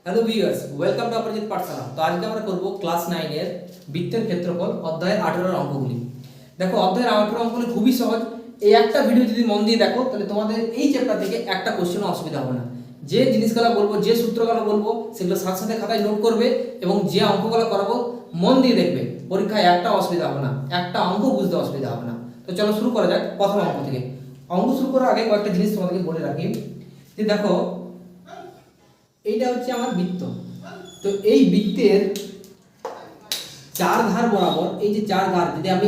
Hello viewers, welcome to অপরজিৎ পাঠশালা। তো আজকে আমরা করব ক্লাস 9 এর বৃত্তের ক্ষেত্রফল অধ্যায়ের 18 এর অঙ্কগুলি। দেখো, অধ্যায়ের 18 অঙ্কগুলি খুবই সহজ। এই একটা ভিডিও যদি মন দিয়ে দেখো তাহলে তোমাদের এই চ্যাপ্টার থেকে একটা কোশ্চেনও অসুবিধা হবে না। যে জিনিসগুলো বলবো, যে সূত্রগুলো বলবো সেগুলো সাথে সাথে খাতায় নোট করবে এবং যে অঙ্কগুলো করাবো মন দিয়ে দেখবে। পরীক্ষায় একটা অসুবিধা হবে না, একটা অঙ্ক বুঝতে অসুবিধা হবে না। তো চলো শুরু করা যাক প্রথম অঙ্ক থেকে। অঙ্ক শুরু করার আগে কয়েকটা জিনিস তোমাদেরকে বলে রাখি যে দেখো, এইটা হচ্ছে আমার বৃত্ত। তো এই বৃত্তের চার ধার বরাবর, এই যে চার ধার, যদি আমি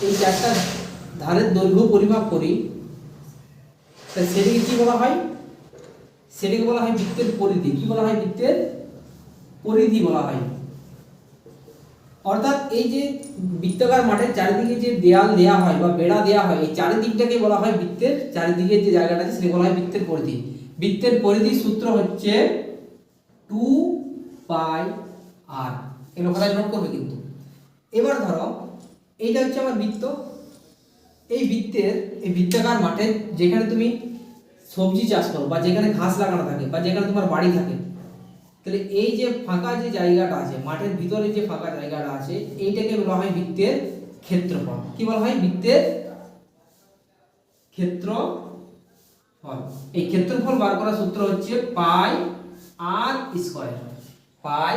এই চারটা ধারের দৈর্ঘ্য পরিমাপ করি তাহলে সেটাকে কি বলা হয়? সেটাকে বলা হয় বৃত্তের পরিধি। কি বলা হয়? বৃত্তের পরিধি বলা হয়। অর্থাৎ এই যে বৃত্তাকার মাঠের চারিদিকে যে দেয়াল দেয়া হয় বা বেড়া দেয়া হয়, এই চারিদিকটাকে বলা হয় বৃত্তের, চারিদিকে যে জায়গাটা আছে সেটাকে বলা হয় বৃত্তের পরিধি। বৃত্তের পরিধি সূত্র হচ্ছে 2πr। এগুলো খাতায় নোট করবে কিন্তু। এবার ধরো এইটা হচ্ছে আমার বৃত্ত। এই বৃত্তাকার মাঠে যেখানে তুমি সবজি চাষ করো বা যেখানে ঘাস লাগানো থাকে বা যেখানে তোমার বাড়ি থাকে, তাহলে এই যে ফাঁকা যে জায়গাটা আছে, মাঠের ভিতরে যে ফাঁকা জায়গাটা আছে, এইটাকে বলা হয় বৃত্তের ক্ষেত্রফল। কি বলা হয়? বৃত্তের ক্ষেত্রফল। এই ক্ষেত্রফল বার করার সূত্র হচ্ছে পাই আর স্কয়ার। পাই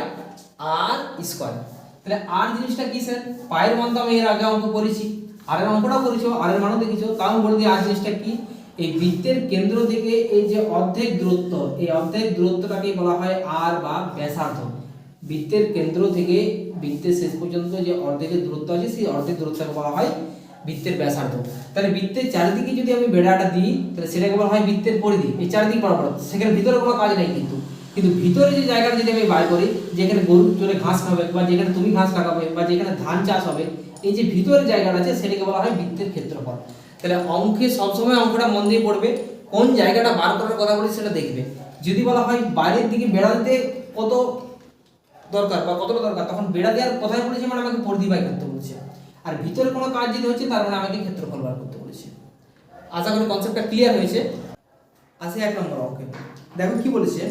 আর স্কয়ার। তাহলে আর জিনিসটা কি স্যার? পায়ের মান তো আমি এর আগে অঙ্ক করেছি, আর এর অঙ্কটাও করেছো, আর এর মানও দেখেছো, তাও বলে দিই আর জিনিসটা কি। এই বৃত্তের কেন্দ্র থেকে এই যে অর্ধেক দূরত্ব, এই অর্ধেক দূরত্বটাকে বলা হয় আর বা ব্যাসার্ধ। বৃত্তের কেন্দ্র থেকে বৃত্তের শেষ পর্যন্ত যে অর্ধেকের দূরত্ব আছে সেই অর্ধেক দূরত্বকে বলা হয় বৃত্তের ব্যাসার্ধ। তাহলে বৃত্তের চারিদিকে যদি আমি বেড়াটা দিই তাহলে সেটাকে বলা হয় বৃত্তের পরিধি। এই চারিদিক বরাবর, সেখানে ভিতরে কোনো কাজ নাই কিন্তু। কিন্তু ভিতরে যে জায়গাটা যদি আমি বার করি, যেখানে গরু চলে ঘাস খাবে বা যেখানে তুমি ঘাস লাগাবে বা যেখানে ধান চাষ হবে, এই যে ভিতরের জায়গাটা আছে সেটাকে বলা হয় বৃত্তের ক্ষেত্রফল। তাহলে অঙ্কে সবসময় অঙ্কটা মন দিয়ে পড়বে, কোন জায়গাটা বার করার কথা বলি সেটা দেখবে। যদি বলা হয় বাইরের দিকে বেড়া দিতে কত দরকার বা কতটা দরকার, তখন বেড়া দেওয়ার কথাই বলেছে, মানে আমাকে পরিধি বাই করতে বলেছে। আর ভিতরে কোনো কাজ যদি হচ্ছে তার মানে আমাকে ক্ষেত্রফল বার করতে বলেছে। আশা করি কনসেপ্টটা ক্লিয়ার হয়েছে। আসে 1 নম্বর অঙ্কে। দেখো কি বলেছে,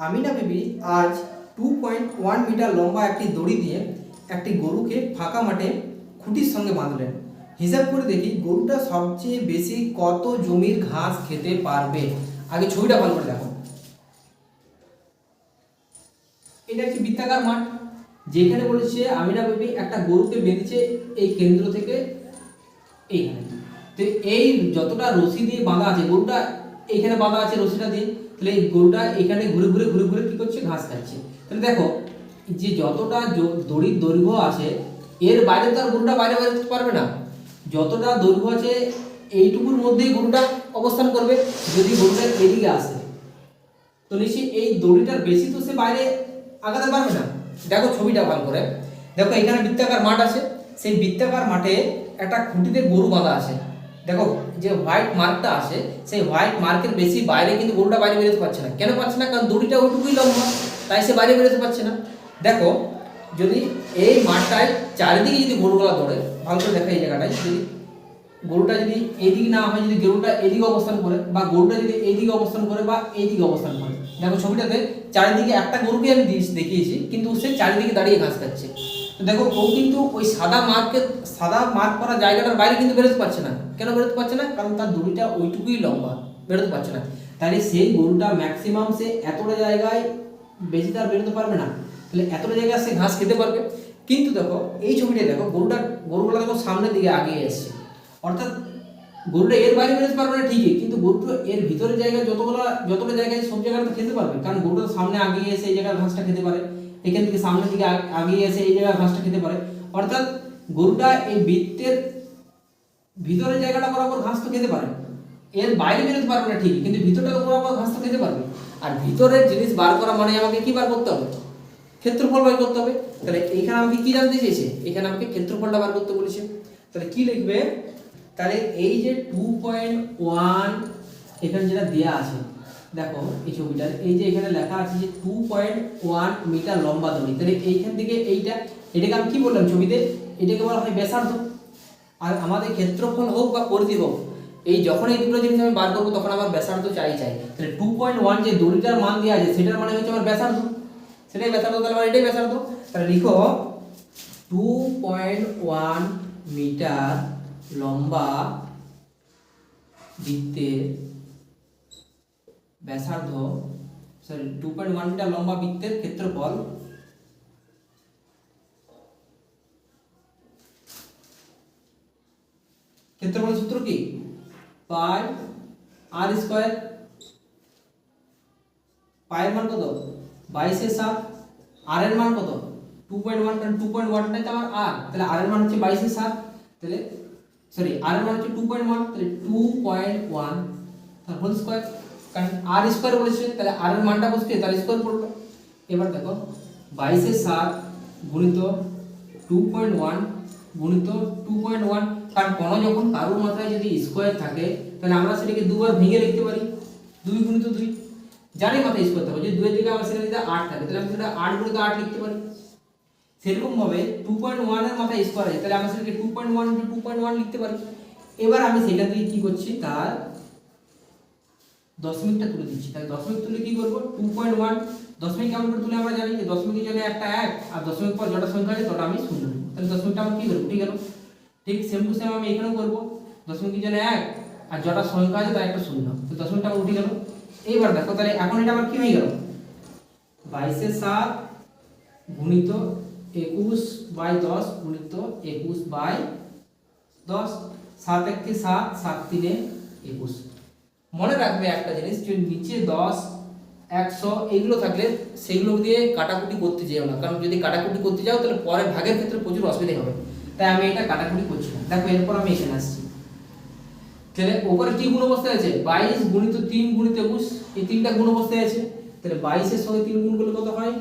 আমিনা বিবি আজ 2.1 মিটার লম্বা একটি দড়ি দিয়ে একটি গরুকে ফাঁকা মাঠে খুঁটির সঙ্গে বাঁধলেন। হিসাব করে দেখি গরুটা সবচেয়ে বেশি কত জমির ঘাস খেতে পারবে। আগে ছবিটা ভালো করে দেখো। এটা একটি বৃত্তাকার মাঠ, যেখানে বলেছে আমিনা বিবি একটা গরুকে বেঁধেছে এই কেন্দ্র থেকে এইখানে। তো এই যতটা রশি দিয়ে বাঁধা আছে, গরুটা এইখানে বাঁধা আছে রশিটা দিয়ে, তাহলে এই গরুটা এখানে ঘুরে ঘুরে ঘুরে ঘুরে কি করছে? ঘাস খাচ্ছে। তাহলে দেখো, যে যতটা দড়ির দৈর্ঘ্য আছে এর বাইরে তো আর গরুটা বাইরে বেরোতে পারবে না। যতটা দৈর্ঘ্য আছে এইটুকুর মধ্যেই গরুটা অবস্থান করবে। যদি গরুটা এদিকে আসে তো নিশ্চয়ই এই দড়িটার বেশি তো সে বাইরে আগাতে পারবে না। দেখো ছবিটা ভালো করে দেখো, এখানে বৃত্তাকার মাঠ আছে, সেই বৃত্তাকার মাঠে একটা খুঁটিতে গরু বাঁধা আছে। দেখো যে হোয়াইট মার্কটা আছে, সেই হোয়াইট মার্কের বেশি বাইরে কিন্তু গরুটা বাইরে বেরোতে পারছে না। কেন পারছে না? কারণ দড়িটা ওইটুকুই লম্বা, তাই সে বাইরে বেরোতে পারছে না। দেখো, যদি এই মাঠটায় চারিদিকে যদি গরুগুলা দৌড়ে, ভালো করে দেখো এই জায়গাটায়, যদি গরুটা যদি এদিকে না হয়, যদি গরুটা এদিকে অবস্থান করে বা গরুটা যদি এইদিকে অবস্থান করে বা এইদিকে অবস্থান করে, দেখো ছবিটাতে চারিদিকে একটা গরুকে আমি দেখিয়েছি কিন্তু সে চারিদিকে দাঁড়িয়ে ঘাস খাচ্ছে। তো দেখো ও কিন্তু ওই সাদা মার্ক করা জায়গাটার বাইরে কিন্তু বেরোতে পারছে না। কেন বেরোতে পারছে না? কারণ তার দড়িটা ওইটুকুই লম্বা, বেরোতে পারছে না। তাহলে সেই গরুটা ম্যাক্সিমাম সে এতটা জায়গায়, বেশি তার বেরোতে পারবে না। তাহলে এতটা জায়গায় সে ঘাস খেতে পারবে। কিন্তু দেখো এই ছবিটা দেখো, গরুগুলো দেখো সামনের দিকে আগিয়ে এসছে। অর্থাৎ গরুটা এর বাইরে বেরোতে পারবে না ঠিকই, কিন্তু গরুটা এর ভিতরের জায়গায় যতটা জায়গায় সব জায়গাটা খেতে পারবে। কারণ গরুটা সামনে আগিয়ে এসে এই জায়গায় ঘাসটা খেতে পারে, এখান থেকে সামনের দিকে আগিয়ে এসে এই জায়গায় ঘাসটা খেতে পারে। অর্থাৎ গরুটা এই বৃত্তের ভিতরের জায়গাটা বরাবর ঘাস তো খেতে পারে, এর বাইরে বেরোতে পারবে না ঠিকই, কিন্তু ভিতরটা বরাবর ঘাস তো খেতে পারবে। আর ভিতরের জিনিস বার করা মানে আমাকে কি বার করতে হবে? ক্ষেত্রফল বার করতে হবে। তাহলে এইখানে আমাকে কি জানতে চেয়েছে? এখানে আমাকে ক্ষেত্রফলটা বার করতে বলেছে। তাহলে কি লিখবে? তাহলে এই যে 2.1 এখানে যেটা দেয়া আছে, দেখো এই ছবিটার এই যে এখানে লেখা আছে যে 2.1 মিটার লম্বা দড়ি। তাহলে এইখান থেকে এটাকে আমি কি বললাম ছবিতে? এটাকে বলা হয় ব্যাসার্ধ। আর আমাদের ক্ষেত্রফল হোক বা পরিধি হোক, এই যখন এই দুটো জিনিস আমি বার করবো তখন আমার ব্যাসার্ধ চাই। তাহলে 2.1 যে দড়িটার মান দেওয়া আছে সেটার মানে হচ্ছে আমার ব্যাসার্ধ, সেটাই ব্যাসার্ধ, তাহলে আমার এটাই ব্যাসার্ধ। তাহলে লিখো 2.1 মিটার লম্বা বৃত্তের ব্যাসার্ধ, 2.1 মিটার লম্বা বৃত্তের ক্ষেত্রফল ক্ষেত্রফলের সূত্র কি? পাই আর স্কয়ার। পাই এর মান কত? 22/7। আর এর মান কত? 2.1, কারণ 2.1 টাই তো আমার আর, তাহলে আর এর মান হচ্ছে 22/7। তাহলে আর এর মান হচ্ছে 2.1, তাহলে 2.1 তার হোল স্কয়ার, কারণ আর স্কয়ার বলেছে, তাহলে আর এর মানটা বসবে তার স্কয়ার করবে। এবার দেখো 22/7 গুণিত 2.1 গুণিত 2.1, কারণ কোনো যখন কারোর মাথায় যদি স্কয়ার থাকে তাহলে আমরা সেটাকে দুবার ভেঙে লিখতে পারি, 2 গুণিত 2, যারই মাথায় স্কয়ার থাকে, যদি 2 এর দিকে আমার সেটা যদি 8 থাকে তাহলে আমি সেটা 8 গুণিত 8 লিখতে পারি। সেরকম ভাবে 2.1 এর মাথায় স্কয়ার আছে তাহলে আমরা সেটাকে 2.1 × 2.1 লিখতে পারি। এবার আমি সেটা দিয়ে কি করছি, তার দশমিকটা তুলে দিচ্ছি। তাহলে দশমিক তুলে কি করব, 2.1 দশমিক কেমন করে তুলে আমরা জানি যে দশমিকের জন্য একটা 1 আর দশমিক পর যটা সংখ্যা আছে তটা আমি 0 নেব। তাহলে দশমিকটা আমার কি করব, ঠিক গেল। ঠিক সেম টু সেম আমি এখানেও করব, দশমিকের জন্য 1 আর যটা সংখ্যা আছে তার একটা 0, তো দশমিকটা আমার উঠে গেল। এইবার দেখো তাহলে এখন এটা আমার কি হয়ে গেল, 22/7 গুণিত 21/10 গুণিত 21/10, 7 × 7, 7 × 3 = 21। মনে রাখবে একটা জিনিস, যে নিচে 10 100 এগুলো থাকলে সেগুলো দিয়ে কাটাকুটি করতে যেও না, কারণ যদি কাটাকুটি করতে যাও তাহলে পরে ভাগের ক্ষেত্রে প্রচুর অসুবিধা হবে। তাই আমি এটা কাটাকুটি করছি না। দেখো এরপর আমি এখানে আসছি, তাহলে উপরে কি গুণ অবস্থায় আছে, 22 গুণিত 3 গুণিত 21, এই তিনটা গুণ অবস্থায় আছে। তাহলে 22 এর সঙ্গে 3 গুণ করলে কত হয়,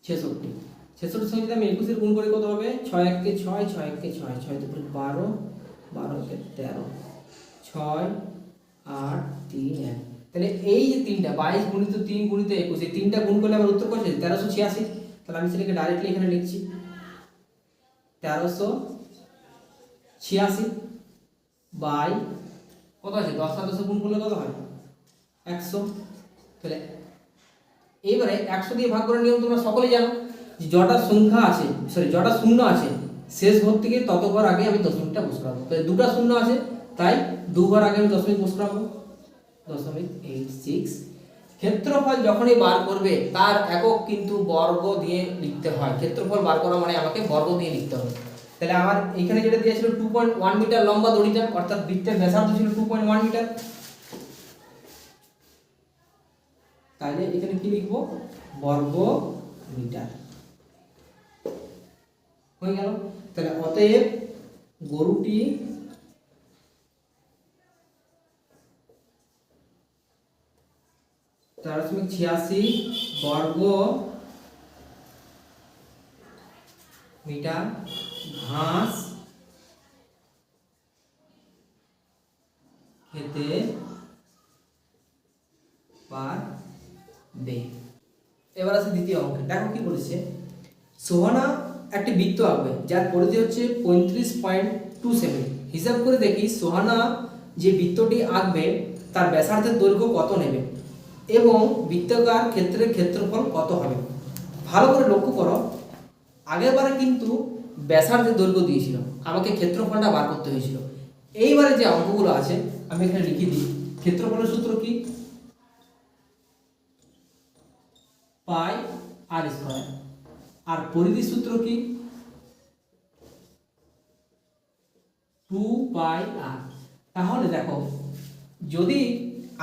66। 66 এর সঙ্গে যদি আমি 21 এর গুণ করি কত হবে, 6 × 1 = 6, 6 × 1 = 6, 6 × 2 = 12, 12 × 13, 6 8 3 1। তাহলে এই যে তিনটা 22 গুণিত 3 গুণিত 21, এই তিনটা গুণ করলে আমার উত্তর কত আসে, 1386। তাহলে আমি সেটাকে ডাইরেক্টলি এখানে লিখছি 1386 বাই কত আছে, 10 আর 10 গুণ করলে কত হয়, 100। তাহলে এইবারে 100 দিয়ে ভাগ করার নিয়ম তোমরা সকলেই জানো, যে যটা সংখ্যা আছে যটা শূন্য আছে শেষ ঘর থেকে তত ঘর আগে আমি দশমিকটা বসাবো। তাহলে দুটো শূন্য আছে তাই 2 ঘর আগে আমি দশমিক বসাবো, 0.86। ক্ষেত্রফল যখনই বার করবে তার একক কিন্তু বর্গ দিয়ে লিখতে হয়। ক্ষেত্রফল বার করা মানে আমাকে বর্গ দিয়ে লিখতে হবে। তাহলে আমার এখানে যেটা দিয়েছিল 2.1 মিটার লম্বা দড়িটা, অর্থাৎ বৃত্তের ব্যাসার্ধ ছিল 2.1 মিটার, তাহলে এখানে কি লিখবো, বর্গ মিটার হয়ে গেল। তাহলে অতএব গরুটি (86 বর্গ মিটার ঘাস খেতে পারবে। এবার আছে দ্বিতীয় অঙ্কে, দেখো কি বলেছে, সোহানা একটি বৃত্ত আঁকবে যার পরিধি হচ্ছে 35.27। হিসাব করে দেখি সোহানা যে বৃত্তটি আঁকবে তার ব্যাসার্ধের দৈর্ঘ্য কত নেবে এবং বৃত্তাকার ক্ষেত্রের ক্ষেত্রফল কত হবে। ভালো করে লক্ষ্য করো, আগেরবারে কিন্তু ব্যাসার্ধের দৈর্ঘ্য দিয়েছিল, আমাকে ক্ষেত্রফলটা বার করতে হয়েছিল। এইবারে যে অঙ্কগুলো আছে আমি এখানে লিখে দিই। ক্ষেত্রফলের সূত্র কি, পাই আর স্কয়ার, আর পরিধির সূত্র কি, 2πr। তাহলে দেখো যদি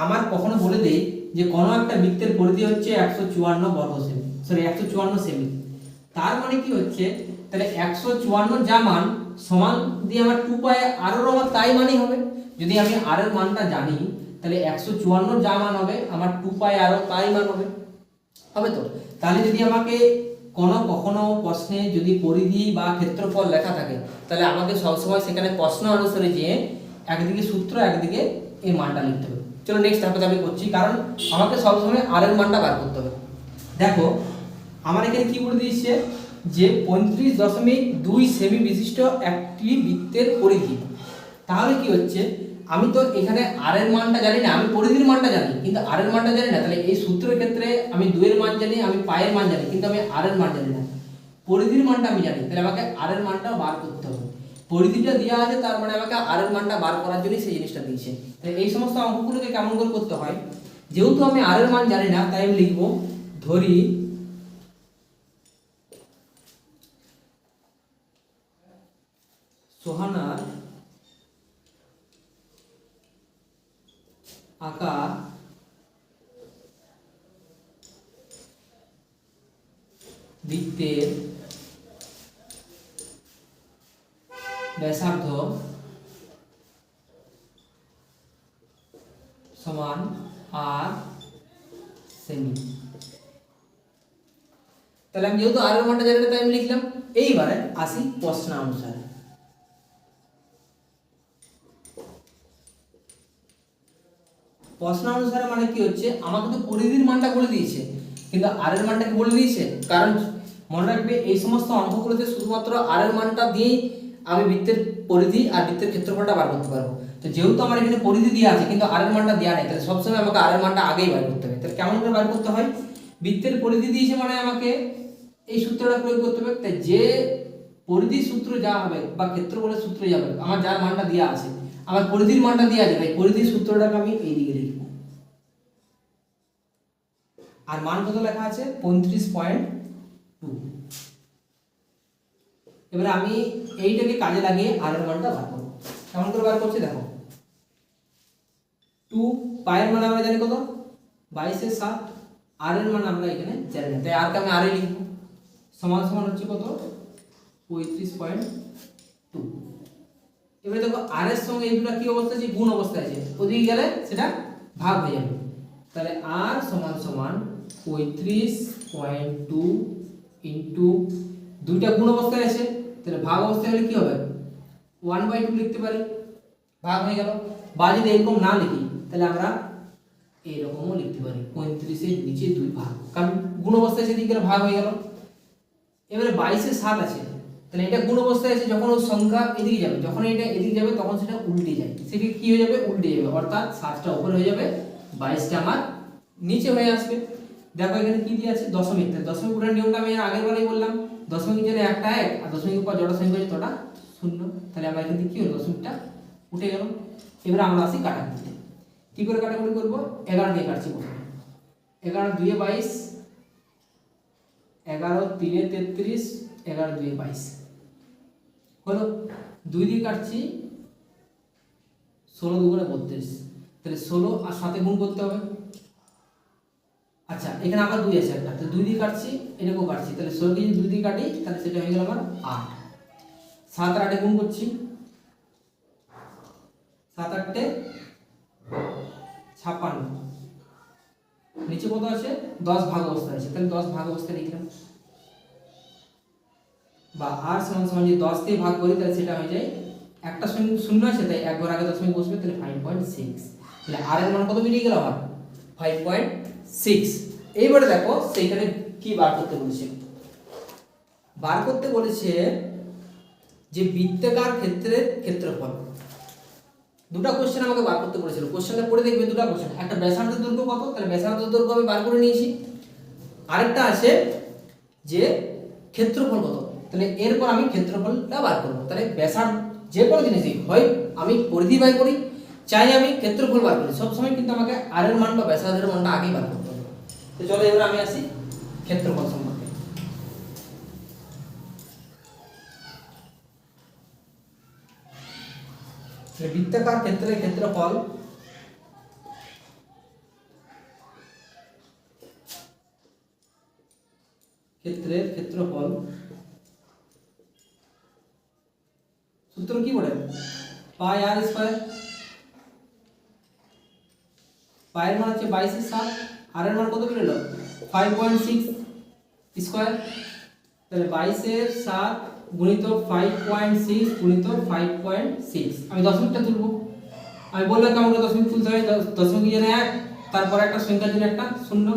আমার কখনো বলে দেই যে কোনো একটা বৃত্তের পরিধি হচ্ছে 154 সেমি, তার মানে কি হচ্ছে, তাহলে 154 যা মান সমান দিয়ে আমার 2πr আমার তাই মানই হবে। যদি আমি r এর মানটা জানি তাহলে 154 যা মান হবে আমার 2πr তাই মান হবে, হবে তো। তাহলে যদি আমাকে কখনো প্রশ্নে যদি পরিধি বা ক্ষেত্রফল লেখা থাকে তাহলে আমাকে সবসময় সেখানে প্রশ্ন অনুসারে যে একদিকে সূত্র একদিকে এই মানটা লিখতে হবে। চলো নেক্সট ধাপে আমি করছি, কারণ আমাকে সবসময় আর এর মানটা বার করতে হবে। দেখো আমার এখানে কি বলে দিয়েছে যে 35.2 সেমি বিশিষ্ট একটি বৃত্তের পরিধি, তাহলে কি হচ্ছে, আমি তো এখানে আর এর মানটা জানি না, আমি পরিধির মানটা জানি কিন্তু আর এর মানটা জানি না। তাহলে এই সূত্রের ক্ষেত্রে আমি 2 এর মান জানি, আমি পায়ের মান জানি, কিন্তু আমি আর এর মান জানি না। পরিধির মানটা আমি জানি, তাহলে আমাকে আর এর মানটা বার করতে হবে। পরিধিটা দেওয়া আছে, তার মানে আমাকে আর এর মানটা বার করার জন্য সেই জিনিসটা দিয়েছে। তাহলে এই সমস্ত অঙ্কগুলোকে কেমন করে করতে হয়, যেহেতু আমি আর এর মান জানি না, তাই আমি লিখব ধরি সোহানার আকার বৃত্তের ব্যাসার্ধ সমান আর সেমি। তাহলে আমি যেহেতু আর এর মানটা জানি না, তাই আমি লিখলাম। এইবারে আসি প্রশ্নানুসারে। প্রশ্নানুসারে মানে কি হচ্ছে, আমাকে তো পরিধির মানটা বলে দিয়েছে কিন্তু আর এর মানটা কি বলে দিয়েছে। কারণ মনে রাখবে, এই সমস্ত অঙ্কগুলোতে শুধুমাত্র আর এর মানটা দিয়েই আমি বৃত্তের পরিধি আর বৃত্তের ক্ষেত্রফলটা বার করতে পারবো। তো যেহেতু আমার এখানে পরিধি দেওয়া আছে কিন্তু আর এর মানটা দেওয়া নেই, তাহলে সবসময় আমাকে আর এর মানটা আগেই বার করতে হবে। তাহলে কেমন করে বার করতে হয়, বৃত্তের পরিধি দিয়েছে মানে আমাকে এই সূত্রটা প্রয়োগ করতে হবে। তাই যে পরিধির সূত্র যা হবে বা ক্ষেত্রফলের সূত্র যাবে, আমার যার মানটা দেওয়া আছে, আমার পরিধির মানটা দেওয়া আছে, তাই পরিধির সূত্রটাকে আমি এই দিকে লিখব। আর মান কত লেখা আছে, 35.2। এবারে আমি এইটাকে কাজে লাগিয়ে আর এর মানটা বার করব। কেমন করে বার করছি দেখো, 2 পায়ের মান আমরা জানি কত, 22/7। আর এর মান আমরা এখানে জানি না, তাই আর কে আমি আর এ লিখব। সমান সমান হচ্ছে কত, 35.2। এবারে দেখো আর এর সঙ্গে এই দুটো কি অবস্থা আছে, গুণ অবস্থায় আছে, ওদিকে গেলে সেটা ভাগ হয়ে যাবে। তাহলে আর সমান সমান 35.2 ইনটু, দুইটা গুণ অবস্থায় আছে, তাহলে ভাগ অবস্থায় হলে কি হবে, 1/2 লিখতে পারি, ভাগ হয়ে গেল। বা যদি এরকম না লিখি তাহলে আমরা এইরকমও লিখতে পারি, 35-এর নিচে 2 ভাগ, কারণ গুণ অবস্থায় সেদিকে গেলে ভাগ হয়ে গেল। এবারে 22/7 আছে, তাহলে এটা গুণ অবস্থায় আছে, যখন ওর সংখ্যা এদিকে যাবে, যখন এটা এদিকে যাবে তখন সেটা উল্টে যায়, সেটা কি হয়ে যাবে, উল্টে যাবে, অর্থাৎ 7টা উপরে হয়ে যাবে, 22টা আমার নিচে হয়ে আসবে। দেখো এখানে কি দিয়ে আছে, দশমিক। তাহলে দশমিক উঠার নিয়মটা আমি আগের বারেই বললাম, দশমিক জন্য একটা 1 আর দশমিকের পর যটা সংখ্যা আছে তটা 0। তাহলে আমরা এখান থেকে কি হলো, দশমিকটা উঠে গেল। এবারে আমরা আসি কাটাকুটিতে। কি করে কাটাকুটি করব, 11 দিয়ে কাটছি প্রথমে। 11 2 এ 22, 11 3 এ 33, 11 2 এ 22 হলো। 2 দিয়ে কাটছি, 16 2 গুণে 32, তাহলে 16 আর 7 গুণ করতে হবে। আচ্ছা এখানে আবার 2 আছে একটা, তো 2 দিয়ে কাটছি, এটাকেও কাটছি, তাহলে 16 কে যদি 2 দিয়ে কাটি তাহলে সেটা হয়ে গেল আমার 8। 7 আর 8 গুণ করছি, 7 8 56, নিচে কত আছে, 10 ভাগ অবস্থায় আছে, তাহলে 10 ভাগ অবস্থায় লিখলাম। বা আর সমান সমান যদি 10 দিয়ে ভাগ করি তাহলে সেটা হয়ে যায়, একটা শূন্য আছে তাই একবার আগে দশমিক বসবে, তাহলে 5.6। তাহলে আর এর মান কত বেরিয়ে গেল আমার, 5.6। এইবারে দেখো সেইখানে কি বার করতে বলেছে, বার করতে বলেছে যে বৃত্তাকার ক্ষেত্রের ক্ষেত্রফল। দুটো কোশ্চেন আমাকে বার করতে বলেছিল, কোশ্চেনটা পড়ে দেখবে, দুটো কোশ্চেন, একটা ব্যাসার্ধের দৈর্ঘ্য কত, তাহলে ব্যাসার্ধের দৈর্ঘ্য আমি বার করে নিয়েছি, আরেকটা আছে যে ক্ষেত্রফল কত, তাহলে এরপর আমি ক্ষেত্রফলটা বার করব। তাহলে ব্যাসার্ধ যে কোনো জিনিসই হয় আমি পরিধি বার করি, চাই আমি ক্ষেত্রফল বার করি, সবসময় কিন্তু আমাকে আর এর মান বা ব্যাসার্ধের মানটা আগেই বার করতে হবে। তো চলো এবার আমি আসি ক্ষেত্রফল সম্পর্কে। বৃত্তাকার ক্ষেত্রের ক্ষেত্রফল সূত্র কি বলে, পাই আর স্কয়ার। পায়ের মান হচ্ছে 22/7, আর এর মান কত বেরোলো, 5.6 স্কয়ার। তাহলে 22/7 গুণিত 5.6 গুণিত 5.6, আমি দশমিকটা তুলবো। আমি বললাম কেমন করে দশমিক তুলতে হয়, দশমিক জন্য 1, তারপরে একটা সংখ্যার জন্য একটা 0,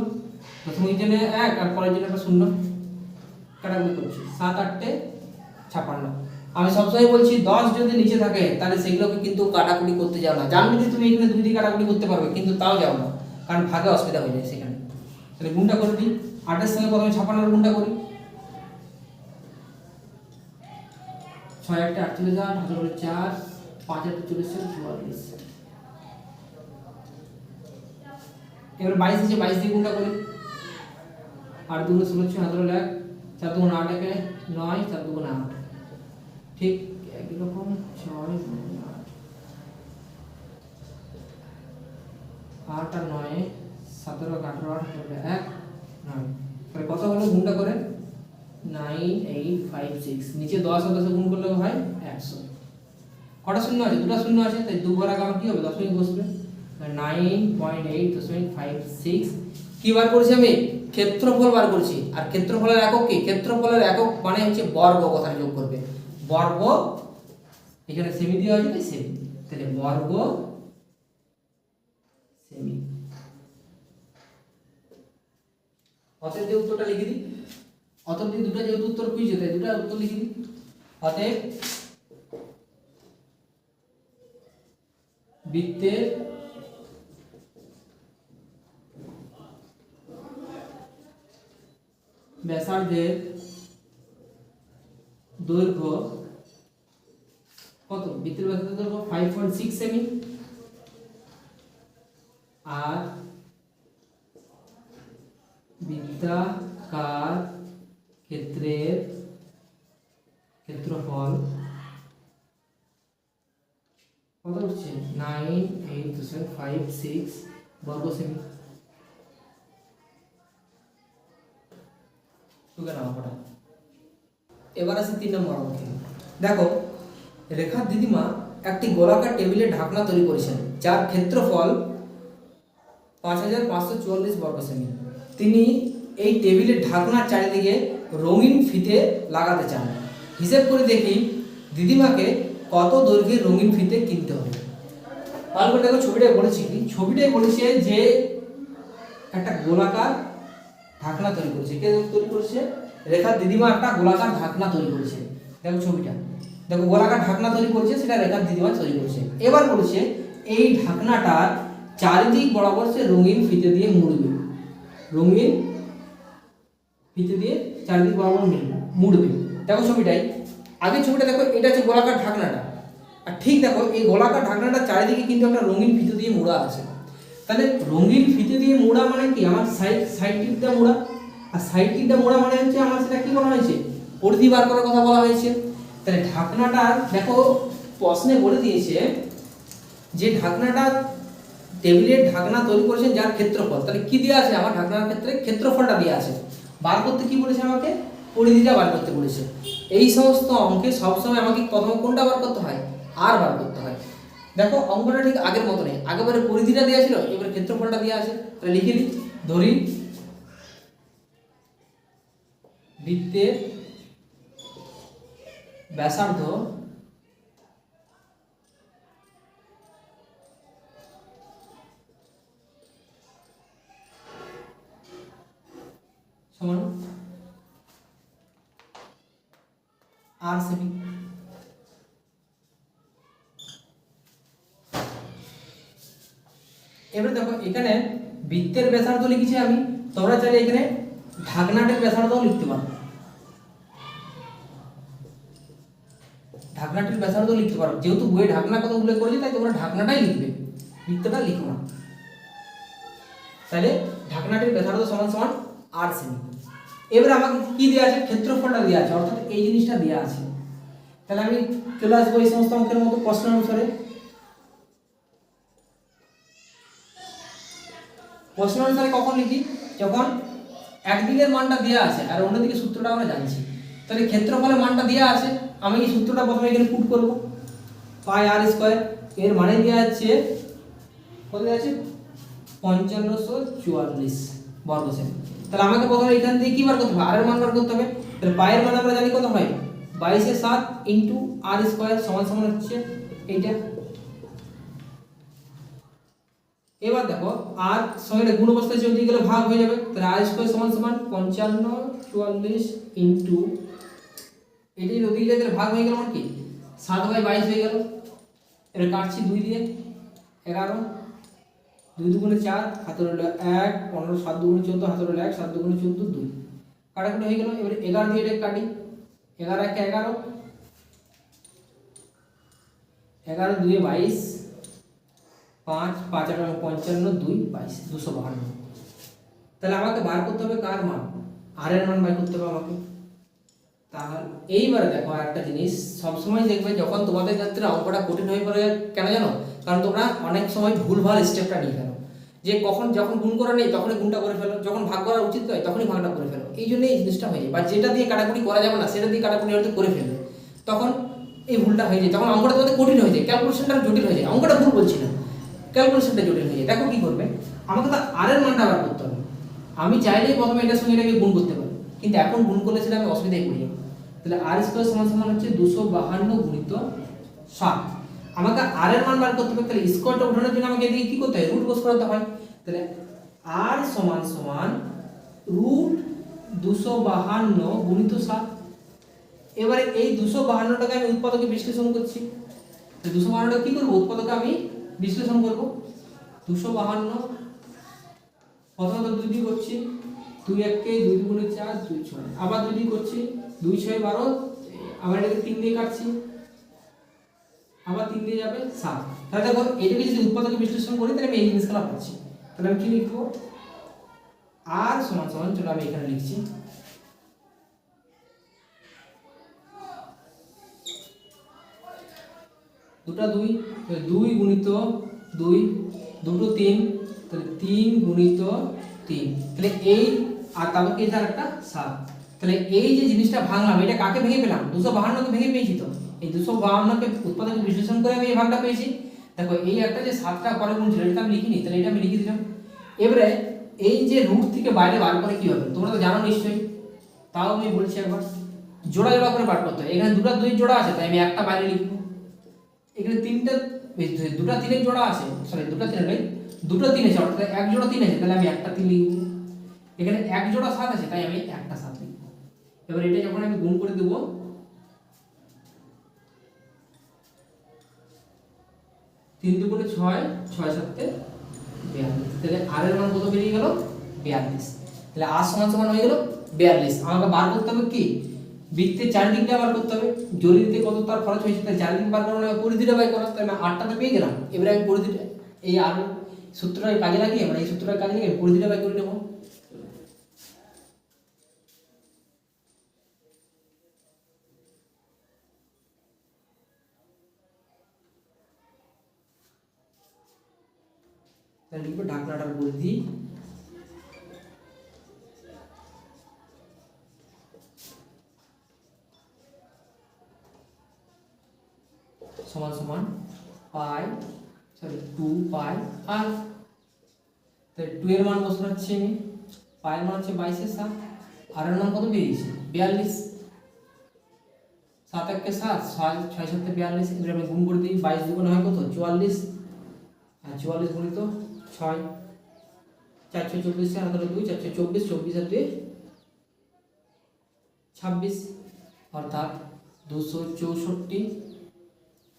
দশমিক জন্য 1 আর পরের জন্য একটা 0, কাটাকুটি করছি, 7 8 56। আমি সবসময় বলছি 10 যদি নিচে থাকে তাহলে সেগুলোকে কিন্তু কাটাকুটি করতে যাও না। জানলে যে তুমি এখানে 2 দিয়ে কাটাকুটি করতে পারবে, কিন্তু তাও যাও না, কারণ ভাগে অসুবিধা হয়ে যায় সেখানে। তাহলে গুণটা করে দিই, 8 এর সঙ্গে প্রথমে 56 গুণটা করি, 6 8 48, 8 হলো 4, 5 8 44, 44। এবার 22 আছে, 22 দিয়ে গুণটা করি, 8 2 16, 6 হলো 1, 4 2 8 1 9, 4 2 8। ঠিক একই রকম 6 8 8 আর 9 17 18 8 হলো 1 9। তাহলে কত হলো গুণটা করে, 9 8 5 6। নিচে 10 আর 10 গুণ করলে হয় 100। কটা শূন্য আছে, দুটো শূন্য আছে, তাই 2 ঘর আগে আমার কি হবে, দশমিক বসবে। 9.8.56 কি বার করেছি আমি, ক্ষেত্রফল বার করেছি। আর ক্ষেত্রফলের একক কি, ক্ষেত্রফলের একক মানে হচ্ছে বর্গ, কথা যোগ করবে বর্গ, এখানে সেমি দেওয়া আছে তাই সেমি, তাহলে বর্গ সেমি। অতএব যে উত্তরটা লিখে দিই, অতএব দিয়ে দুটো যেহেতু উত্তর খুঁজছে তাই দুটো উত্তর লিখে দিই। অতএব বৃত্তের ব্যাসার্ধের দৈর্ঘ্য কত, বৃত্তের ব্যাসার্ধের দৈর্ঘ্য 5.6 সেমি, আর বৃত্তাকার ক্ষেত্রের ক্ষেত্রফল কত হচ্ছে 9.856 বর্গ সেমি। এবার আসি 3 নম্বর অঙ্কে। দেখো, রেখার দিদিমা একটি গোলাকার টেবিলে ঢাকনা তৈরি করেছেন যার ক্ষেত্রফল 5544 বর্গ সেমি। তিনি এই টেবিলের ঢাকনার চারিদিকে রঙিন ফিতে লাগাতে চান। হিসেব করে দেখি দিদিমাকে কত দৈর্ঘ্যের রঙিন ফিতে কিনতে হবে। ভালো করে দেখো, ছবিটাই বলেছি কি, ছবিটাই বলেছে যে একটা গোলাকার ঢাকনা তৈরি করেছে। কে তৈরি করেছে, রেখার দিদিমা একটা গোলাকার ঢাকনা তৈরি করেছে। দেখো ছবিটা, দেখো গোলাকার ঢাকনা তৈরি করেছে, সেটা রেখার দিদিমা তৈরি করেছে। এবার বলেছে এই ঢাকনাটার চারিদিক বরাবর সে রঙিন ফিতে দিয়ে মুড়বে, রঙিন ফিতে দিয়ে চারিদিক বরাবর মুড়বে। দেখো ছবিটাই, আগে ছবিটা দেখো, এটা হচ্ছে গোলাকার ঢাকনাটা, আর ঠিক দেখো এই গোলাকার ঢাকনাটা চারিদিকে কিন্তু একটা রঙিন ফিতে দিয়ে মোড়া আছে। তাহলে রঙিন ফিতে দিয়ে মোড়া মানে কি, আমার সাইড টিপটা মোড়া, আর সাইড টিপটা মোড়া মানে হচ্ছে আমার সেটা কি বলা হয়েছে, পরিধি বার করার কথা বলা হয়েছে। তাহলে ঢাকনাটা দেখো প্রশ্নে বলে দিয়েছে যে ঢাকনাটা টেবিলের ঢাকনা তৈরি করেছেন যার ক্ষেত্রফল, তাহলে কি দেওয়া আছে, আমার ঢাকনার ক্ষেত্রে ক্ষেত্রফলটা দেওয়া আছে। বার করতে কি বলেছে, আমাকে পরিধিটা বার করতে বলেছে। এই সমস্ত অঙ্কে সবসময় আমাকে প্রথমে কোনটা বার করতে হয়, আর বার করতে হয়। দেখো অঙ্কটা ঠিক আগের মতো নেই, আগেবারে পরিধিটা দেওয়া ছিল, এবারে ক্ষেত্রফলটা দেওয়া আছে। তাহলে লিখে দিই, ধরি বৃত্তের ব্যাসার্ধ সমান আর সেমি। এবারে দেখো এখানে বৃত্তের ব্যাসার্ধ লিখেছি আমি, তোমরা চাইলে এখানে ঢাকনাটির ব্যাসার্ধও লিখতে পারো, ঢাকনাটির ব্যাসার্ধ লিখতে পারো। যেহেতু বইয়ে ঢাকনা কথা উল্লেখ করেছে তাই তোমরা ঢাকনাটাই লিখবে, বৃত্তটা লিখো না। তাহলে ঢাকনাটির ব্যাসার্ধ সমান সমান আর সেমি। এবারে আমাকে কি দেওয়া আছে, ক্ষেত্রফলটা দেওয়া আছে, অর্থাৎ এই জিনিসটা দেওয়া আছে। তাহলে আমি চলে আসবো এই সমস্ত অঙ্কের মতো প্রশ্ন অনুসারে। প্রশ্ন অনুসারে কখন লিখি, যখন একদিকের মানটা দেওয়া আছে আর অন্যদিকে সূত্রটা আমরা জানছি। তাহলে ক্ষেত্রফলের মানটা দেওয়া আছে, আমি এই সূত্রটা প্রথমে এখানে পুট করব, পাই আর স্কয়ার, এর মানে দেওয়া আছে কত দেওয়া আছে 5544 বর্গ সেমি। তাহলে আমাকে প্রথমে এখান থেকে কি বার করতে হবে, আর এর মান বার করতে হবে। তাহলে পাই এর মান আমরা জানি কত হয়, 22/7 ইনটু আর স্কয়ার সমান সমান হচ্ছে এইটা। এবার দেখো আর সঙ্গে গুণ অবস্থায় চলতে গেলে ভাগ হয়ে যাবে, তাহলে আর স্কয়ার সমান সমান 55 44 ইনটু এটাই ওদিকে তাহলে ভাগ হয়ে গেল আমার কি 7/22 হয়ে গেল। এবার কাটছি 2 দিয়ে, 11, 2 দুগুণে 4, হাতের হলো 1, 15, 7 দুগুণে 14, হাতের হলো 1, 7 দুগুণে 14, 2 কাটাকুটি হয়ে গেল। এবার 11 দিয়ে এটা কাটি, 11 1 11, 11 2 22, 5 5 8 55, 2 22, 252। তাহলে আমাকে বার করতে হবে কার মান, আর এর মান বার করতে হবে আমাকে। তাহলে এইবারে দেখো একটা জিনিস সবসময় দেখবে যখন তোমাদের ক্ষেত্রে অঙ্কটা কঠিন হয়ে পড়ে কেন জানো, কারণ তোমরা অনেক সময় ভুলভাল স্টেপটা নিয়ে ফেলো, যে কখন যখন গুণ করা নেই তখনই গুণটা করে ফেলো, যখন ভাগ করা উচিত নয় তখনই ভাগটা করে ফেলো। এই জন্য এই জিনিসটা হয়ে যায়, বা যেটা দিয়ে কাটাকুটি করা যাবে না সেটা দিয়ে কাটাকুটি হয়তো করে ফেলবে, তখন এই ভুলটা হয়ে যায়, তখন অঙ্কটা তোমাদের কঠিন হয়ে যায়, ক্যালকুলেশনটা জটিল হয়ে যায়। অঙ্কটা ভুল বলছি না, ক্যালকুলেশনটা জটিল হয়ে যায়। দেখো কি করবে, আমাকে তো আর এর মানটা বার করতে হবে। আমি চাইলেই প্রথমে এটার সঙ্গে এটাকে গুণ করতে পারি, কিন্তু এখন গুণ করলে সেটা আমি অসুবিধায় পড়ি। তাহলে আর স্কয়ার সমান সমান হচ্ছে 252 গুণিত 7। আমাকে আর এর মান বার করতে হবে, তাহলে স্কয়ারটা উঠানোর জন্য আমাকে এদিকে কি করতে হয়, রুট বস করতে হয়। তাহলে আর সমান সমান রুট 252 গুণিত 7। এবারে এই 252টাকে আমি উৎপাদকে বিশ্লেষণ করছি। তাহলে 252টা কি করব, উৎপাদকে আমি বিশ্লেষণ করব। 252 প্রথমত 2 দিয়ে করছি, 2 1 কে 2 দুগুণে 4, 2 6, আবার 2 দিয়ে করছি, 2 6 12, আবার এটাকে 3 দিয়ে কাটছি, আবার 3 দিয়ে যাবে 7। তাহলে দেখো এটাকে যদি উৎপাদকে বিশ্লেষণ করি তাহলে আমি এই জিনিসগুলো পাচ্ছি। তাহলে আমি কি লিখব, আর সমান সমান, চলো আমি এখানে লিখছি, দুটা 2, তাহলে 2 গুণিত 2, দুটো 3, তাহলে 3 গুণিত 3, তাহলে এই আর তারপর কি আছে একটা 7। তাহলে এই যে জিনিসটা ভাঙলাম, এটা কাকে ভেঙে পেলাম, 252 কে ভেঙে পেয়েছি। তো এই 252 কে উৎপাদকে বিশ্লেষণ করে আমি এই ভাগটা পেয়েছি। দেখো এই একটা যে 7টা পরে গুণ ছিল এটা আমি লিখিনি, তাহলে এটা আমি লিখে দিলাম। এবারে এই যে রুট থেকে বাইরে বার করে কি হবে তোমরা তো জানো নিশ্চয়ই, তাও আমি বলছি একবার, জোড়া জোড়া করে বার করতে হয়। এখানে দুটো 2 জোড়া আছে তাই আমি একটা বাইরে লিখব। এখানে তিনটা দুটো 3 জোড়া আছে, সরি দুটো 3 নয়, দুটো 3 আছে, অর্থাৎ এক জোড়া 3 আছে, তাহলে আমি একটা 3 লিখব। এখানে এক জোড়া 7 আছে তাই আমি একটা 7 লিখব। এবার এটা যখন আমি গুণ করে দেব, 3 দুগুণে 6, 6 7 42, তাহলে আর এর মান কত বেরিয়ে গেল, 42। তাহলে আর সমান সমান হয়ে গেল 42। আমাকে বার করতে হবে কি, বৃত্তের চারিদিকটা বার করতে হবে, জরিতে কত তার খরচ হয়েছে, তাই চারিদিক বার করানো পরিধিটা বাই করা, তাই আমি 8টাতে পেয়ে গেলাম। এবারে আমি পরিধিটা এই আর সূত্রটাকে কাজে লাগিয়ে, মানে এই সূত্রটাকে কাজে লাগিয়ে পরিধিটা বাই করে নেব। তাহলে লিখবো ঢাকনাটার পরিধি সমান সমান পাই, সরি 2 পাই আর, তাহলে 2 এর মান বসাচ্ছি আমি, পাই এর মান হচ্ছে 22 এর 7, আর এর মান কত বেরিয়েছে 42, 7 1 কে 7, 6 6 7 42। এবারে আমি গুণ করে দিই, 22 দুগুণে হয় কত 44, আর 44 গুণিত 6, 4 6 24, আর হলো 2, 4 6 24, 24 আর 2 26, অর্থাৎ 264।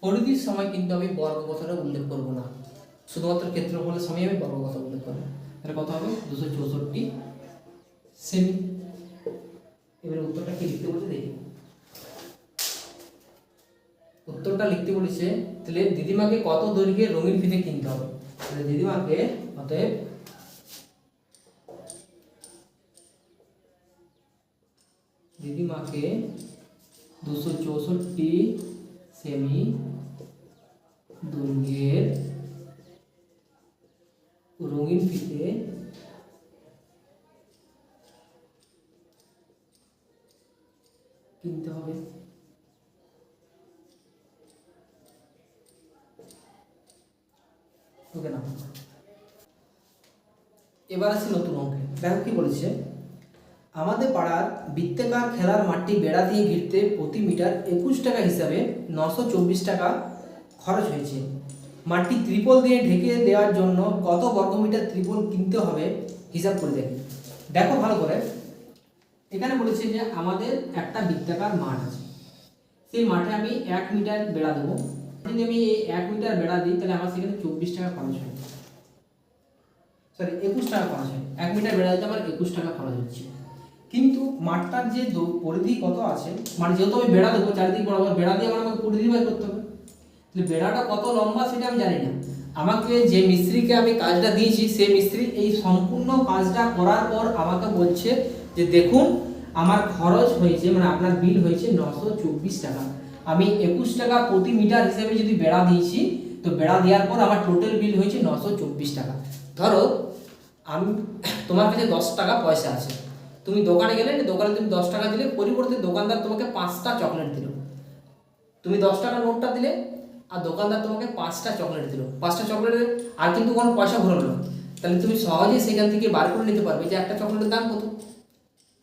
পরিধির সময় কিন্তু আমি বর্গ কথাটা উল্লেখ করব না, শুধুমাত্র ক্ষেত্রফলের সময় আমি বর্গ কথা উল্লেখ করব। তাহলে কত হবে 264 সেমি। এবারে উত্তরটা কি লিখতে বলছে দেখি, উত্তরটা লিখতে বলেছে, তাহলে দিদিমাকে কত দৈর্ঘ্যের রঙিন ফিতে কিনতে হবে। তাহলে দিদিমাকে অতএব দিদিমাকে 264 সেমি দৈর্ঘ্যের রঙিন ফিতে কিনতে হবে। ওকে না, এবার আসি নতুন অঙ্কে। দেখো কি বলেছে, আমাদের পাড়ার বৃত্তাকার খেলার মাঠটি বেড়া দিয়ে ঘিরতে প্রতি মিটার 21 টাকা হিসাবে 924 টাকা খরচ হয়েছে। মাঠটি ত্রিপল দিয়ে ঢেকে দেওয়ার জন্য কত বর্গমিটার ত্রিপল কিনতে হবে হিসাব করে দেখি। দেখো ভালো করে, এখানে বলেছে যে আমাদের একটা বৃত্তাকার মাঠ আছে, সেই মাঠে আমি 1 মিটার বেড়া দেবো। যদি আমি এই 1 মিটার বেড়া দিই তাহলে আমার সেখানে 24 টাকা খরচ হয়, সরি 21 টাকা খরচ হয়। 1 মিটার বেড়া দিতে আমার 21 টাকা খরচ হচ্ছে। কিন্তু মাঠটার যে পরিধি কত আছে, মানে যেহেতু আমি বেড়া দেবো চারিদিক বরাবর, বেড়া দিয়ে আমাকে পরিধি বের করতে হবে। তাহলে বেড়াটা কত লম্বা সেটা আমি জানি না। আমাকে যে মিস্ত্রিকে আমি কাজটা দিয়েছি সেই মিস্ত্রি এই সম্পূর্ণ কাজটা করার পর আমাকে বলছে যে দেখুন আমার খরচ হয়েছে, মানে আপনার বিল হয়েছে 924 টাকা। আমি 21 টাকা প্রতি মিটার হিসেবে যদি বেড়া দিয়েছি, তো বেড়া দেওয়ার পর আমার টোটাল বিল হয়েছে 924 টাকা। ধরো আমি তোমার কাছে 10 টাকা পয়সা আছে, তুমি দোকানে গেলে, দোকানে তুমি 10 টাকা দিলে, পরিবর্তে দোকানদার তোমাকে 5টা চকলেট দিল। তুমি 10 টাকা নোটটা দিলে আর দোকানদার তোমাকে 5টা চকলেট দিল। 5টা চকলেটের আর কিন্তু কোনো পয়সা ঘুরলো না। তাহলে তুমি সহজেই সেখান থেকে বার করে নিতে পারবে যে একটা চকলেটের দাম কত।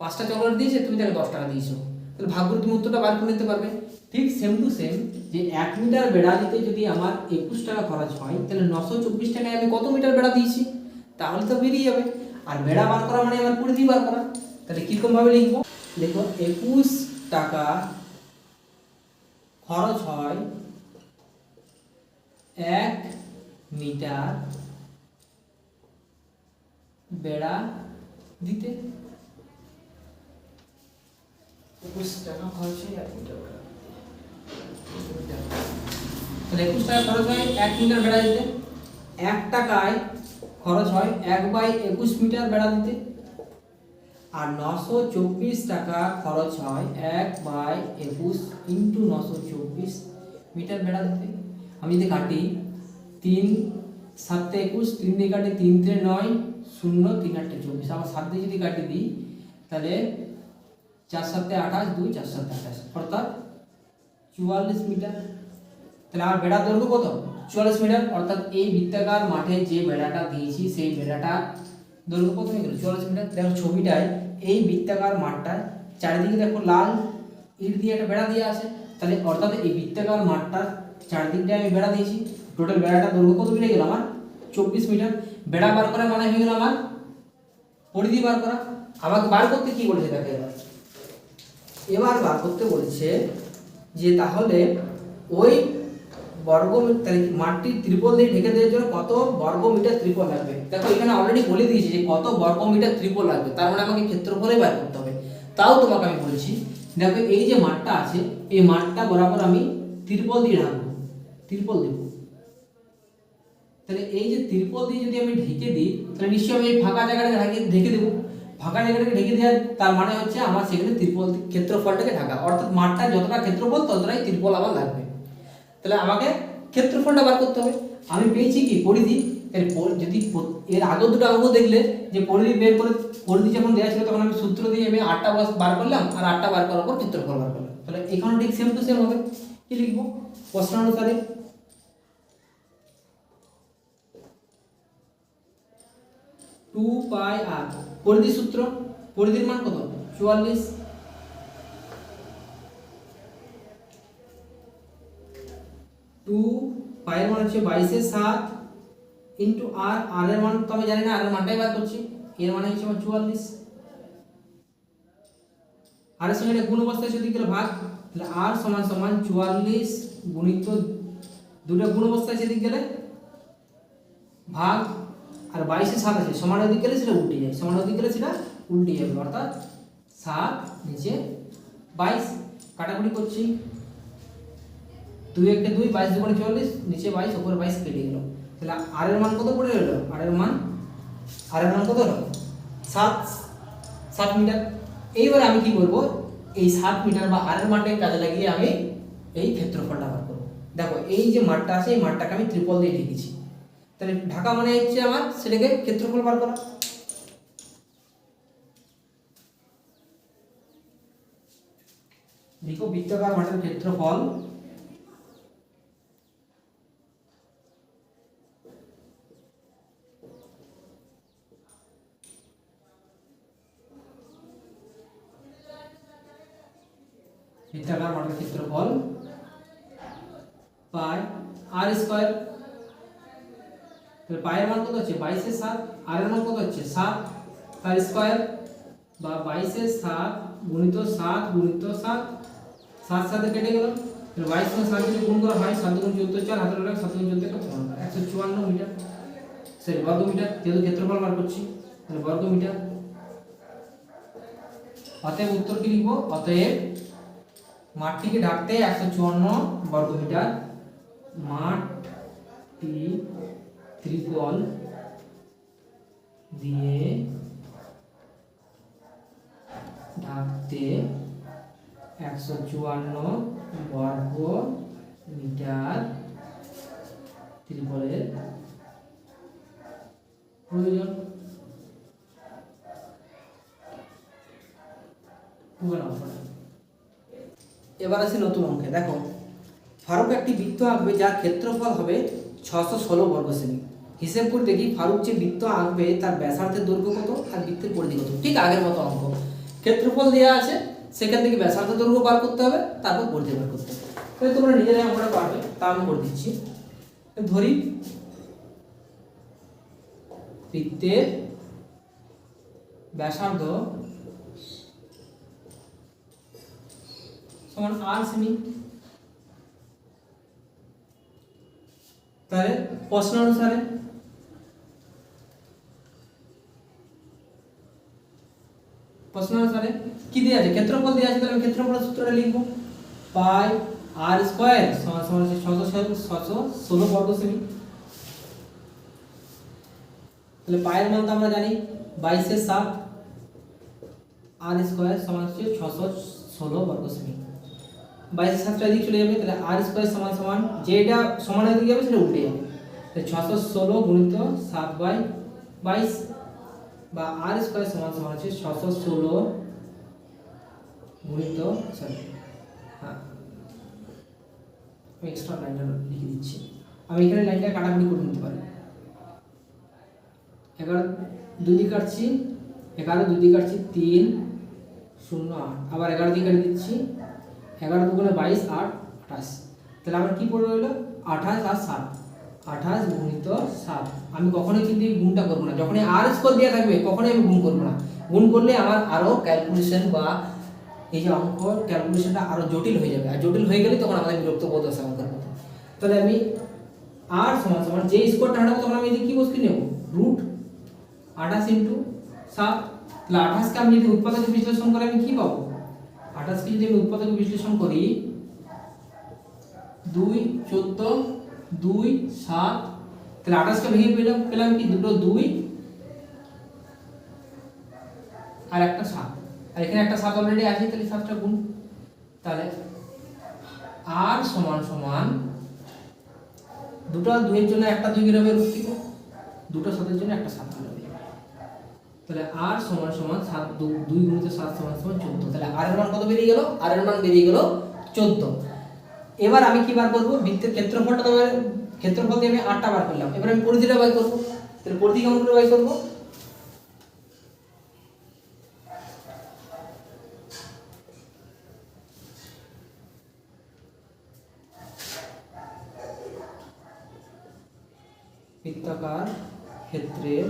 5টা চকলেট দিয়েছে, তুমি তাকে 10 টাকা দিয়েছো, তাহলে ভাগ করে তুমি উত্তরটা বার করে নিতে পারবে। ঠিক সেম টু সেম, যে 1 মিটার বেড়া দিতে যদি আমার 21 টাকা খরচ হয়, তাহলে 924 টাকায় আমি কত মিটার বেড়া দিয়েছি তাহলে তো বেরিয়ে যাবে। আর বেড়া বার করা মানে আমার পরিধি বার করা। তাহলে কীরকম ভাবে লিখবো, দেখো 21 টাকা খরচ হয় 1 মিটার বেড়া দিতে। 21 টাকা খরচ হয় 1 মিটার বেড়া দিতে। তাহলে 21 টাকা খরচ হয় 1 মিটার বেড়া দিতে। 1 টাকায় খরচ হয় 1/21 মিটার বেড়া দিতে। আর 924 টাকা খরচ হয় 1/21 ইন্টু 924 মিটার বেড়া দিতে। আমি যদি কাটি 3 7 21, 3 দিয়ে কাটি 3 3 9, 0 3 8 24, আবার 7 দিয়ে যদি কাটি দিই তাহলে 4 7 28, 2 4 7 28, অর্থাৎ 44 মিটার। তাহলে আমার বেড়ার দৈর্ঘ্য কত, 44 মিটার। অর্থাৎ এই বৃত্তাকার মাঠে যে বেড়াটা দিয়েছি সেই বেড়াটা দৈর্ঘ্য কত হয়ে গেল, 44 মিটার। দেখো ছবিটায় এই বৃত্তাকার মাঠটার চারিদিকে দেখো লাল ইট দিয়ে একটা বেড়া দিয়ে আছে। তাহলে অর্থাৎ এই বৃত্তাকার মাঠটার চারিদিকটায় আমি বেড়া দিয়েছি। টোটাল বেড়াটা দৈর্ঘ্য কত মিলে গেল আমার, 24 মিটার। বেড়া বার করা মানে হয়ে গেল আমার পরিধি বার করা। আমাকে বার করতে কি বলেছে দেখো, এবার বার করতে বলছে যে তাহলে ওই মাঠটি ত্রিপল দিয়ে ঢেকে দেওয়ার জন্য কত বর্গ মিটার ত্রিপল লাগবে। দেখো এখানে অলরেডি বলে দিয়েছি যে কত বর্গ মিটার ত্রিপল লাগবে, তার মানে আমাকে ক্ষেত্রফলে বার করতে হবে। তাও তোমাকে আমি বলছি, দেখো এই যে মাঠটা আছে এই মাঠটা বরাবর আমি ত্রিপল দিয়ে ঢাকবো, ত্রিপল দেব। তাহলে এই যে ত্রিপল দিয়ে যদি আমি ঢেকে দিই তাহলে নিশ্চয়ই আমি ফাঁকা জায়গাটাকে ঢেকে দেবো। ফাঁকা জায়গাটাকে ঢেকে দেওয়ার তার মানে হচ্ছে আমার সেখানে ত্রিপল ক্ষেত্রফলটাকে ঢাকা, অর্থাৎ মাঠটা যতটা ক্ষেত্রফল ততটাই ত্রিপল আমার লাগবে। তাহলে আমাকে ক্ষেত্রফলটা বার করতে হবে। আমি পেয়েছি কি পরিধি। যদি এর আগের দুটো অঙ্ক দেখলে যে পরিধি বের করে, পরিধি যখন দেওয়া ছিল তখন আমি সূত্র দিয়ে আমি 8টা বার করলাম, আর 8টা বার করার পর ক্ষেত্রফল বার করলাম। তাহলে এখানে ঠিক সেম টু সেম হবে। কি লিখবো, প্রশ্ন অনুসারে 2πr পরিধি সূত্র, পরিধির মান কত 44। 2π এর মান হচ্ছে 22/7 ইন্টু আর, আর এর মান তো আমি জানি না, আর এর মানটাই বার করছি। এর মানে হচ্ছে 44। আর এর সঙ্গে এটা গুণ অবস্থায় যদি গেলে ভাগ, তাহলে আর সমান সমান 44 গুণিত দুটো গুণ অবস্থায় যদি গেলে ভাগ, আর 22/7 আছে সমান দিকে গেলে সেটা উল্টে যায়, সমান দিকে গেলে সেটা উল্টে যাবে, অর্থাৎ 7 নিচে 22 কাটাকুটি করছি। 2 1 2, 22 2 44, নিচে 22 উপরে 22 কেটে গেল। তাহলে আর এর মান কত পড়ে গেল, আর এর মান কত হলো 7 মিটার। এইবারে আমি কি করব, এই 7 মিটার বা আর এর মানটাকে কাজে লাগিয়ে আমি এই ক্ষেত্রফলটা বার করব। দেখো এই যে মাঠটা আছে এই মাঠটাকে আমি ত্রিপল দিয়ে ঢেকেছি, তাহলে ঢাকা মানে হচ্ছে আমার সেটাকে ক্ষেত্রফল বার করা। দেখো বৃত্তাকার মাঠের ক্ষেত্রফল বৃত্তাকার মাঠের ক্ষেত্রফল পাই আর স্কয়ার। তাহলে পাই এর মান কত হচ্ছে 22/7, আর এর মান কত হচ্ছে 7, তার স্কয়ার বা 22/7 গুণিত 7 গুণিত 7 7 সাথে কেটে গেল, তাহলে 22 সঙ্গে 7 যদি গুণ করা হয় 7 গুণ 14 4 হাতের লাগে 7 গুণ 14 একটা 154 মিটার, সরি বর্গ মিটার, যেহেতু ক্ষেত্রফল বার করছি তাহলে বর্গ মিটার। অতএব উত্তর কি লিখব? অতএব মাঠটিকে ঢাকতে 154 বর্গ মিটার, মাঠটি ত্রিপল দিয়ে ঢাকতে 154 বর্গ মিটার ত্রিপলের প্রয়োজন। এবার আসি নতুন অঙ্কে। দেখো, ফারুক একটি বৃত্ত আঁকবে যার ক্ষেত্রফল হবে 616 বর্গ সেমি। হিসেব করে দেখি ফারুক যে বৃত্ত আঁকবে তার ব্যাসার্ধের দৈর্ঘ্য কত আর বৃত্তের পরিধি কত। ঠিক আগের মতো অঙ্ক, ক্ষেত্রফল দেওয়া আছে, সেখান থেকে ব্যাসার্ধ দৈর্ঘ্য বার করতে হবে, তারপর পরিধি বার করতে হবে। তাহলে তোমরা নিজেরাই অঙ্কটা পারবে, তা আমি করে দিচ্ছি। ধরি বৃত্তের ব্যাসার্ধ সমান r সেমি। তাহলে প্রশ্ন অনুসারে কি দেওয়া আছে? ক্ষেত্রফল দেওয়া আছে, তাহলে আমি ক্ষেত্রফলের সূত্রটা লিখব। পাই r স্কয়ার সমান সমান 616 বর্গ সেমি। তাহলে পায়ের মান তো আমরা জানি 22 এর 7, r স্কয়ার সমান হচ্ছে 616 বর্গ সেমি। 22 এর 7টা এদিকে চলে যাবে, তাহলে r স্কয়ার সমান সমান যেটা সমানের দিকে যাবে সেটা উল্টে যাবে, তাহলে 616 গুণিত 7/22 বা r স্কয়ার সমান সমান হচ্ছে 616 গুণিত এক্সট্রা লাইনটা লিখে দিচ্ছি। আমি এখানে লাইনটা কাটাকুটি করে নিতে পারি। 11 2 দিয়ে কাটছি, 11 2 দিয়ে কাটছি 3 0 8, আবার 11 দিয়ে কেটে দিচ্ছি, 11 দুগুণে 22 8 28। তাহলে আমার কি পড়ে রইল? 28 আর 7, 28 গুণিত 7। আমি কখনোই কিন্তু এই গুণটা করব না, যখনই r স্কয়ার দেওয়া থাকবে কখনোই আমি গুণ করব না। গুণ করলে আমার আরো ক্যালকুলেশন বা এই যে অঙ্ক ক্যালকুলেশনটা আরো জটিল হয়ে যাবে, আর জটিল হয়ে গেলে তখন আমাদের বিরক্ত বোধ আসে অঙ্কের মধ্যে। তাহলে আমি r সমান সমান যে স্কয়ারটা হাঁটাবো তখন আমি এদিকে কি বসতে নেব? Root 28 into 7। তাহলে 28 কে আমি যদি উৎপাদকে বিশ্লেষণ করি আমি কি পাবো? 28 কে যদি আমি উৎপাদকে বিশ্লেষণ করি 2 14 2 7, তাহলে 28 কে ভেঙে পেলাম কি? দুটো 2 আর একটা 7, আর এখানে একটা 7 অলরেডি আছে, তাহলে 7টা গুণ। তাহলে r সমান সমান দুটো 2 এর জন্য একটা 2 বেরোবে রুট থেকে, দুটো 7 এর জন্য একটা 7 বেরোবে। তাহলে r সমান সমান 7 2 গুণিত 7 সমান সমান 14। তাহলে r এর মান কত বেরিয়ে গেল? r এর মান বেরিয়ে গেল 14। এবার আমি কি বার করব? বৃত্তের ক্ষেত্রফলটা তো ক্ষেত্রফল দিয়ে আমি 8টা বার করলাম, এবার আমি পরিধিটা বার করব। তাহলে পরিধি কেমন করে বার করব? বৃত্তাকার ক্ষেত্রের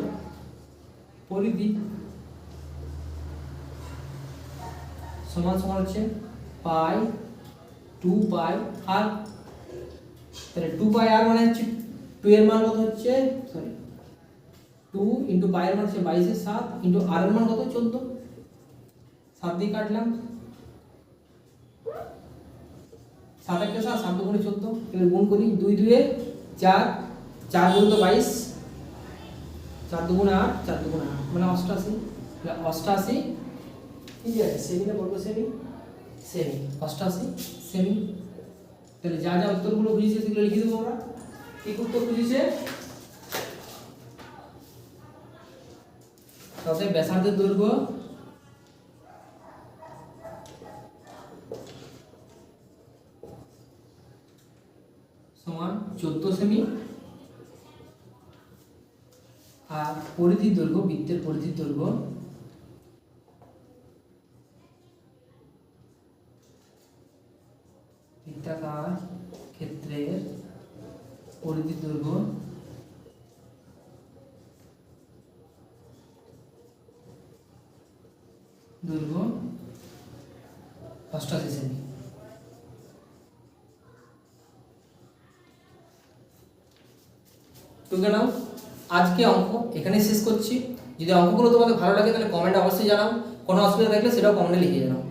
পরিধি সমান সমান হচ্ছে পাই 2 পাই r। তাহলে 2 পাই r মানে হচ্ছে 2 এর মান কত হচ্ছে, সরি 2 ইনটু পাই এর মান হচ্ছে 22 এর 7 ইনটু r এর মান কত 14। 7 দিয়ে কাটলাম, 7 এর 7 7 গুণে 14। এবার গুণ করি, 2 2 এ 4, 4 গুণ তো 22, 4 দুগুণ 8, 4 দুগুণ 8 মানে 88। তাহলে 88 কি যে সেমি না বর্গ সেমি, সেমি 88 সেমি। তাহলে যা যা উত্তরগুলো বুঝিয়েছে সেগুলো লিখে দেবো আমরা। কি উত্তর বুঝিয়েছে? তাহলে ব্যাসার্ধের দৈর্ঘ্য সমান 14 সেমি, আর পরিধির দৈর্ঘ্য, বৃত্তের পরিধির দৈর্ঘ্য বৃত্তাকার ক্ষেত্রের পরিধির দৈর্ঘ্য 88 সেমি। টুকে নাও। আজকে অঙ্ক এখানেই শেষ করছি। যদি অঙ্কগুলো তোমাদের ভালো লাগে তাহলে কমেন্টে অবশ্যই জানাও, কোনো অসুবিধা থাকলে সেটাও কমেন্টে লিখে জানাও।